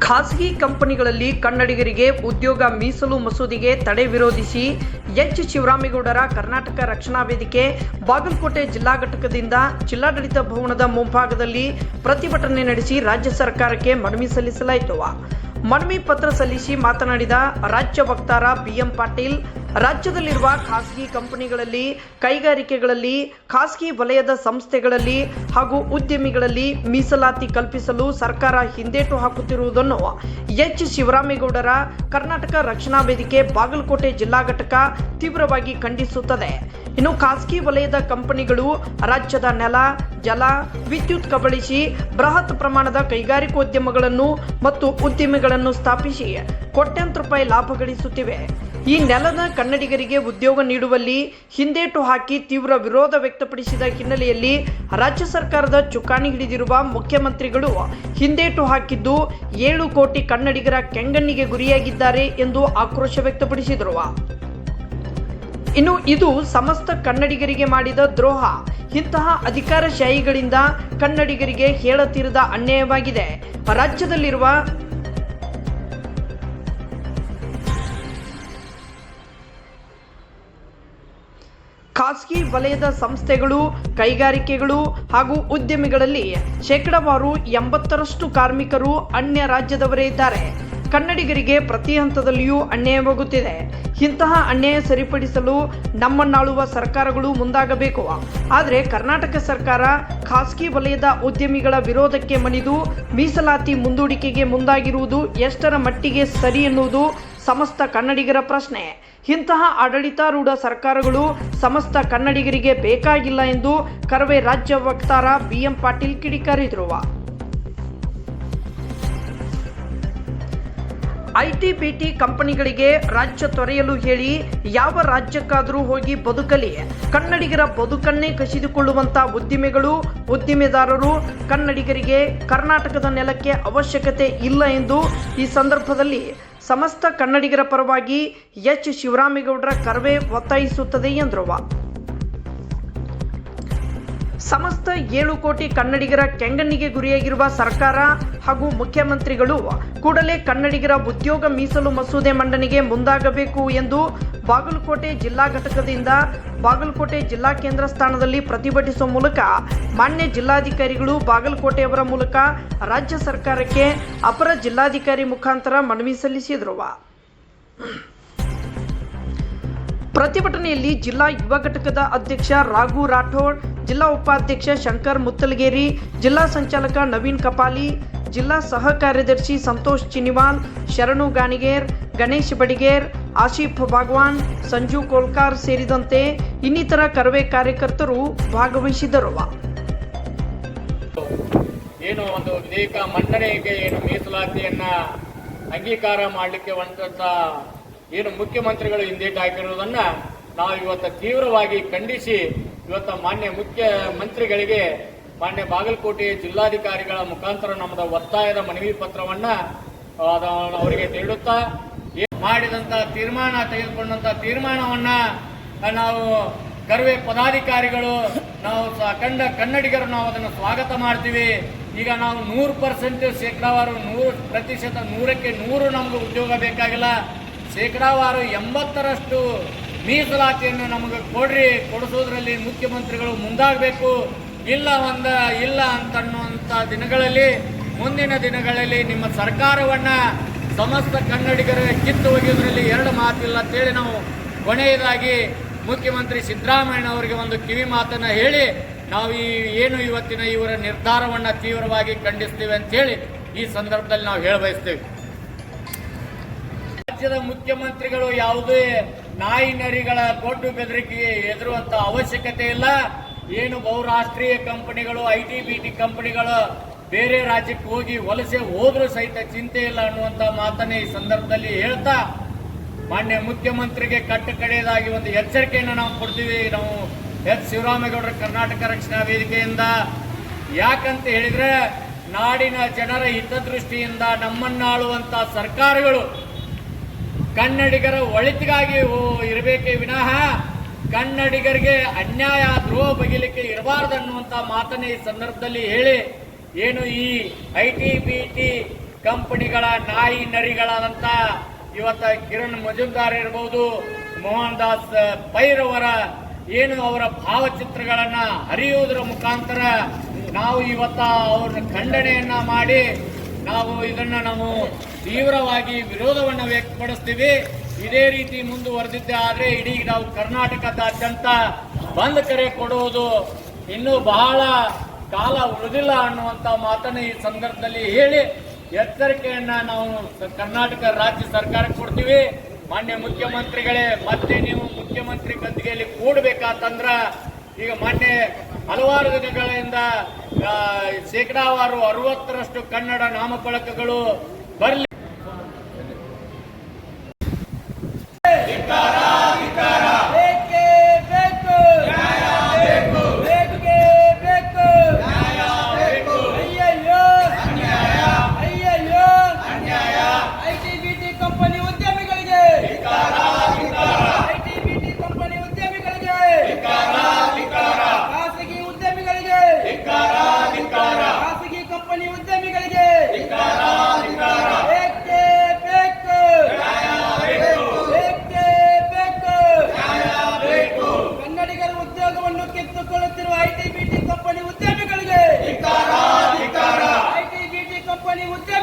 ಖಾಸಗಿ ಕಂಪನಿಗಳಲ್ಲಿ ಕನ್ನಡಿಗರಿಗೆ ಉದ್ಯೋಗ ಮೀಸಲು ಮಸೂದೆಗೆ ತಡೆ ವಿರೋಧಿಸಿ ಎಚ್ ಶಿವರಾಮೇಗೌಡರ ಕರ್ನಾಟಕ ರಕ್ಷಣಾ ವೇದಿಕೆ ಬಾಗಲಕೋಟೆ ಜಿಲ್ಲಾ ಘಟಕದಿಂದ ಜಿಲ್ಲಾಡಳಿತ ಭವನದ ಮುಂಭಾಗದಲ್ಲಿ ಪ್ರತಿಭಟನೆ ನಡೆಸಿ ರಾಜ್ಯ ಸರ್ಕಾರಕ್ಕೆ ಮನವಿ ಸಲ್ಲಿಸಲಾಯಿತು. ಮನವಿ ಪತ್ರ ಸಲ್ಲಿಸಿ ಮಾತನಾಡಿದ ರಾಜ್ಯ ವಕ್ತಾರ BM ಪಾಟೀಲ್, ರಾಜ್ಯದಲ್ಲಿರುವ ಖಾಸಗಿ ಕಂಪನಿಗಳಲ್ಲಿ, ಕೈಗಾರಿಕೆಗಳಲ್ಲಿ, ಖಾಸಗಿ ವಲಯದ ಸಂಸ್ಥೆಗಳಲ್ಲಿ ಹಾಗೂ ಉದ್ಯಮಿಗಳಲ್ಲಿ ಮೀಸಲಾತಿ ಕಲ್ಪಿಸಲು ಸರ್ಕಾರ ಹಿಂದೇಟು ಹಾಕುತ್ತಿರುವುದನ್ನು ಎಚ್ ಶಿವರಾಮೇಗೌಡರ ಕರ್ನಾಟಕ ರಕ್ಷಣಾ ವೇದಿಕೆ ಬಾಗಲಕೋಟೆ ಜಿಲ್ಲಾ ಘಟಕ ತೀವ್ರವಾಗಿ ಖಂಡಿಸುತ್ತದೆ. ಇನ್ನು ಖಾಸಗಿ ವಲಯದ ಕಂಪನಿಗಳು ರಾಜ್ಯದ ನೆಲ, ಜಲ, ವಿದ್ಯುತ್ ಕಬಳಿಸಿ ಬೃಹತ್ ಪ್ರಮಾಣದ ಕೈಗಾರಿಕೋದ್ಯಮಗಳನ್ನು ಮತ್ತು ಉದ್ಯಮಿಗಳನ್ನು ಸ್ಥಾಪಿಸಿ ಕೋಟ್ಯಾಂತರ ರೂಪಾಯಿ ಲಾಭ ಗಳಿಸುತ್ತಿವೆ. ಈ ನೆಲದ ಕನ್ನಡಿಗರಿಗೆ ಉದ್ಯೋಗ ನೀಡುವಲ್ಲಿ ಹಿಂದೇಟು ಹಾಕಿ ತೀವ್ರ ವಿರೋಧ ವ್ಯಕ್ತಪಡಿಸಿದ ಹಿನ್ನೆಲೆಯಲ್ಲಿ ರಾಜ್ಯ ಸರ್ಕಾರದ ಚುಕ್ಕಾಣಿ ಹಿಡಿದಿರುವ ಮುಖ್ಯಮಂತ್ರಿಗಳು ಹಿಂದೇಟು ಹಾಕಿದ್ದು 7 ಕೋಟಿ ಕನ್ನಡಿಗರ ಕೆಂಗಣ್ಣಿಗೆ ಗುರಿಯಾಗಿದ್ದಾರೆ ಎಂದು ಆಕ್ರೋಶ ವ್ಯಕ್ತಪಡಿಸಿದರು. ಇನ್ನು ಇದು ಸಮಸ್ತ ಕನ್ನಡಿಗರಿಗೆ ಮಾಡಿದ ದ್ರೋಹ. ಇಂತಹ ಅಧಿಕಾರಶಾಹಿಗಳಿಂದ ಕನ್ನಡಿಗರಿಗೆ ಹೇಳತೀರದ ಅನ್ಯಾಯವಾಗಿದೆ. ರಾಜ್ಯದಲ್ಲಿರುವ ಖಾಸಗಿ ವಲಯದ ಸಂಸ್ಥೆಗಳು, ಕೈಗಾರಿಕೆಗಳು ಹಾಗೂ ಉದ್ಯಮಿಗಳಲ್ಲಿ ಶೇಕಡಾವಾರು 80ರಷ್ಟು ಕಾರ್ಮಿಕರು ಅನ್ಯ ರಾಜ್ಯದವರೇ ಇದ್ದಾರೆ. ಕನ್ನಡಿಗರಿಗೆ ಪ್ರತಿ ಹಂತದಲ್ಲಿಯೂ ಅನ್ಯಾಯವಾಗುತ್ತಿದೆ. ಇಂತಹ ಅನ್ಯಾಯ ಸರಿಪಡಿಸಲು ನಮ್ಮನ್ನಾಳುವ ಸರ್ಕಾರಗಳು ಮುಂದಾಗಬೇಕು. ಆದರೆ ಕರ್ನಾಟಕ ಸರ್ಕಾರ ಖಾಸಗಿ ವಲಯದ ಉದ್ಯಮಿಗಳ ವಿರೋಧಕ್ಕೆ ಮಣಿದು ಮೀಸಲಾತಿ ಮುಂದೂಡಿಕೆಗೆ ಮುಂದಾಗಿರುವುದು ಎಷ್ಟರ ಮಟ್ಟಿಗೆ ಸರಿ ಎನ್ನುವುದು ಸಮಸ್ತ ಕನ್ನಡಿಗರ ಪ್ರಶ್ನೆ. ಇಂತಹ ಆಡಳಿತಾರೂಢ ಸರ್ಕಾರಗಳು ಸಮಸ್ತ ಕನ್ನಡಿಗರಿಗೆ ಬೇಕಾಗಿಲ್ಲ ಎಂದು ಕರವೇ ರಾಜ್ಯ ವಕ್ತಾರ BM ಪಾಟೀಲ್ ಕಿಡಿಕಾರಿದರು. IT-BT ಕಂಪನಿಗಳಿಗೆ ರಾಜ್ಯ ತೊರೆಯಲು ಹೇಳಿ ಯಾವ ರಾಜ್ಯಕ್ಕಾದರೂ ಹೋಗಿ ಬದುಕಲಿ. ಕನ್ನಡಿಗರ ಬದುಕನ್ನೇ ಕಸಿದುಕೊಳ್ಳುವಂಥ ಉದ್ದಿಮೆಗಳು, ಉದ್ದಿಮೆದಾರರು ಕನ್ನಡಿಗರಿಗೆ ಕರ್ನಾಟಕದ ನೆಲಕ್ಕೆ ಅವಶ್ಯಕತೆ ಇಲ್ಲ ಎಂದು ಈ ಸಂದರ್ಭದಲ್ಲಿ ಸಮಸ್ತ ಕನ್ನಡಿಗರ ಪರವಾಗಿ ಎಚ್ ಶಿವರಾಮೇಗೌಡರ ಕರವೇ ಒತ್ತಾಯಿಸುತ್ತದೆ ಎಂದರು. ಸಮಸ್ತ 7 ಕೋಟಿ ಕನ್ನಡಿಗರ ಕೆಂಗಣ್ಣಿಗೆ ಗುರಿಯಾಗಿರುವ ಸರ್ಕಾರ ಹಾಗೂ ಮುಖ್ಯಮಂತ್ರಿಗಳು ಕೂಡಲೇ ಕನ್ನಡಿಗರ ಉದ್ಯೋಗ ಮೀಸಲು ಮಸೂದೆ ಮಂಡನೆಗೆ ಮುಂದಾಗಬೇಕು ಎಂದು ಬಾಗಲಕೋಟೆ ಜಿಲ್ಲಾ ಘಟಕದಿಂದ ಬಾಗಲಕೋಟೆ ಜಿಲ್ಲಾ ಕೇಂದ್ರ ಸ್ಥಾನದಲ್ಲಿ ಪ್ರತಿಭಟಿಸುವ ಮೂಲಕ ಮಾನ್ಯ ಜಿಲ್ಲಾಧಿಕಾರಿಗಳು ಬಾಗಲಕೋಟೆಯವರ ಮೂಲಕ ರಾಜ್ಯ ಸರ್ಕಾರಕ್ಕೆ ಅಪರ ಜಿಲ್ಲಾಧಿಕಾರಿ ಮುಖಾಂತರ ಮನವಿ ಸಲ್ಲಿಸಿದರು. ಪ್ರತಿಭಟನೆಯಲ್ಲಿ ಜಿಲ್ಲಾ ಯುವ ಘಟಕದ ಅಧ್ಯಕ್ಷ ರಾಘು ರಾಠೋಡ್, ಜಿಲ್ಲಾ ಉಪಾಧ್ಯಕ್ಷ ಶಂಕರ್ ಮುತ್ತಲಗೇರಿ, ಜಿಲ್ಲಾ ಸಂಚಾಲಕ ನವೀನ್ ಕಪಾಲಿ, ಜಿಲ್ಲಾ ಸಹ ಕಾರ್ಯದರ್ಶಿ ಸಂತೋಷ್ ಚಿನಿವಾಲ್, ಶರಣು ಗಾಣಿಗೇರ್, ಗಣೇಶ್ ಬಡಿಗೇರ್, ಆಶಿಫ್ ಭಗವಾನ್, ಸಂಜು ಕೋಲ್ಕಾರ್ ಸೇರಿದಂತೆ ಇನ್ನಿತರ ಕರವೇ ಕಾರ್ಯಕರ್ತರು ಭಾಗವಹಿಸಿದ್ದರು. ಏನು ಒಂದು ವಿಧೇಯಕ ಮಂಡನೆಗೆ ಏನು ಮೀಸಲಾತಿಯನ್ನ ಅಂಗೀಕಾರ ಮಾಡಲಿಕ್ಕೆ ಹೊಂಟಂತ ಏನು ಮುಖ್ಯಮಂತ್ರಿಗಳು ಹಿಂದೇಟು ಹಾಕಿರುವುದನ್ನ ನಾವು ಇವತ್ತು ತೀವ್ರವಾಗಿ ಖಂಡಿಸಿ ಇವತ್ತು ಮಾನ್ಯ ಮುಖ್ಯಮಂತ್ರಿಗಳಿಗೆ ಮಾನ್ಯ ಬಾಗಲಕೋಟೆ ಜಿಲ್ಲಾಧಿಕಾರಿಗಳ ಮುಖಾಂತರ ನಮ್ಮದ ಒತ್ತಾಯದ ಮನವಿ ಪತ್ರವನ್ನ ಅವರಿಗೆ ನೀಡುತ್ತಾ ಮಾಡಿದಂತ ತೀರ್ಮಾನ ತೆಗೆದುಕೊಂಡಂತ ತೀರ್ಮಾನವನ್ನ ನಾವು ಕರವೇ ಪದಾಧಿಕಾರಿಗಳು ನಾವು ಅಖಂಡ ಕನ್ನಡಿಗರು ನಾವು ಅದನ್ನು ಸ್ವಾಗತ ಮಾಡ್ತೀವಿ. ಈಗ ನಾವು 100% ಶೇಕಡಾವಾರು 100% 100ಕ್ಕೆ 100 ನಮ್ಗೆ ಉದ್ಯೋಗ ಬೇಕಾಗಿಲ್ಲ. ಶೇಕಡಾವಾರು 80ರಷ್ಟು ಮೀಸಲಾತಿಯನ್ನು ನಮಗೆ ಕೊಡಿಸೋದ್ರಲ್ಲಿ ಮುಖ್ಯಮಂತ್ರಿಗಳು ಮುಂದಾಗಬೇಕು. ಇಲ್ಲ ಅಂತನ್ನುವಂಥ ದಿನಗಳಲ್ಲಿ, ಮುಂದಿನ ದಿನಗಳಲ್ಲಿ ನಿಮ್ಮ ಸರ್ಕಾರವನ್ನ ಸಮಸ್ತ ಕನ್ನಡಿಗರ ಕಿತ್ತು ಒಗೆಯೋದ್ರಲ್ಲಿ ಎರಡು ಮಾತಿಲ್ಲ ಅಂತೇಳಿ ನಾವು ಕೊನೆಯದಾಗಿ ಮುಖ್ಯಮಂತ್ರಿ ಸಿದ್ದರಾಮಯ್ಯ ಅವರಿಗೆ ಒಂದು ಕಿವಿ ಮಾತನ್ನ ಹೇಳಿ ನಾವು ಇವತ್ತಿನ ಇವರ ನಿರ್ಧಾರವನ್ನ ತೀವ್ರವಾಗಿ ಖಂಡಿಸ್ತೇವೆ ಅಂತ ಹೇಳಿ ಈ ಸಂದರ್ಭದಲ್ಲಿ ನಾವು ಹೇಳಬಯಸ್ತೇವೆ. ರಾಜ್ಯದ ಮುಖ್ಯಮಂತ್ರಿಗಳು ಯಾವುದೇ ನಾಯಿ ನರಿಗಳ ಗೊಡ್ಡು ಬೆದರಿಕೆಗೆ ಎದುರುವಂತ ಅವಶ್ಯಕತೆ ಇಲ್ಲ. ಏನು ಬಹುರಾಷ್ಟ್ರೀಯ ಕಂಪನಿಗಳು, IT-BT ಕಂಪನಿಗಳು ಬೇರೆ ರಾಜ್ಯಕ್ಕೆ ಹೋಗಿ ವಲಸೆ ಹೋದ್ರೂ ಸಹಿತ ಚಿಂತೆ ಇಲ್ಲ ಅನ್ನುವಂತ ಮಾತನ್ನೇ ಈ ಸಂದರ್ಭದಲ್ಲಿ ಹೇಳ್ತಾ ಮಾನ್ಯ ಮುಖ್ಯಮಂತ್ರಿಗೆ ಕಡೆಯದಾಗಿ ಒಂದು ಎಚ್ಚರಿಕೆಯನ್ನು ನಾವು ಕೊಡ್ತೀವಿ. ನಾವು ಎಚ್ ಶಿವರಾಮೇಗೌಡರ ಕರ್ನಾಟಕ ರಕ್ಷಣಾ ವೇದಿಕೆಯಿಂದ ಯಾಕಂತ ಹೇಳಿದ್ರೆ ನಾಡಿನ ಜನರ ಹಿತದೃಷ್ಟಿಯಿಂದ ನಮ್ಮನ್ನಾಳುವಂತ ಸರ್ಕಾರಗಳು ಕನ್ನಡಿಗರ ಒಳಿತಿಗಾಗಿ ಇರಬೇಕೇ ವಿನಃ ಕನ್ನಡಿಗರಿಗೆ ಅನ್ಯಾಯ ದ್ರೋಹ ಬಗೆಯಲಿಕ್ಕೆ ಇರಬಾರ್ದನ್ನುವಂತ ಮಾತನ್ನ ಈ ಸಂದರ್ಭದಲ್ಲಿ ಹೇಳಿ, ಏನು ಈ ITBT ಕಂಪನಿಗಳ ನಾಯಿ ನರಿಗಳಾದಂತ ಇವತ್ತ ಕಿರಣ್ ಮಜುಮ್ದಾರ್ ಇರಬಹುದು, ಮೋಹನ್ ದಾಸ್ ಪೈರವರ ಏನು ಅವರ ಭಾವಚಿತ್ರಗಳನ್ನ ಹರಿಯುವುದರ ಮುಖಾಂತರ ನಾವು ಇವತ್ತ ಅವ್ರ ಖಂಡನೆಯನ್ನ ಮಾಡಿ ನಾವು ತೀವ್ರವಾಗಿ ವಿರೋಧವನ್ನ ವ್ಯಕ್ತಪಡಿಸ್ತೀವಿ. ಇದೇ ರೀತಿ ಮುಂದುವರೆದಿದ್ದೆ ಆದ್ರೆ ಇಡೀ ನಾವು ಕರ್ನಾಟಕದಾದ್ಯಂತ ಬಂದ್ ಕರೆ ಕೊಡುವುದು ಇನ್ನೂ ಬಹಳ ಕಾಲ ಉಳಿದಿಲ್ಲ ಅನ್ನುವಂತ ಮಾತನ್ನ ಈ ಸಂದರ್ಭದಲ್ಲಿ ಹೇಳಿ ಎಚ್ಚರಿಕೆಯನ್ನ ನಾವು ಕರ್ನಾಟಕ ರಾಜ್ಯ ಸರ್ಕಾರಕ್ಕೆ ಕೊಡ್ತೀವಿ. ಮಾನ್ಯ ಮುಖ್ಯಮಂತ್ರಿಗಳೇ, ಮತ್ತೆ ನೀವು ಮುಖ್ಯಮಂತ್ರಿ ಗದ್ದಿಗೆಯಲ್ಲಿ ಕೂಡಬೇಕಾತಂದ್ರ ಈಗ ಮೊನ್ನೆ ಹಲವಾರು ದಿನಗಳಿಂದ ಶೇಕಡಾವಾರು 60ರಷ್ಟು ಕನ್ನಡ ನಾಮಫಲಕಗಳು ಬರಲಿ. ITBT ಕಂಪನಿ ಉದ್ಯಮಿಗಳಿಗೆ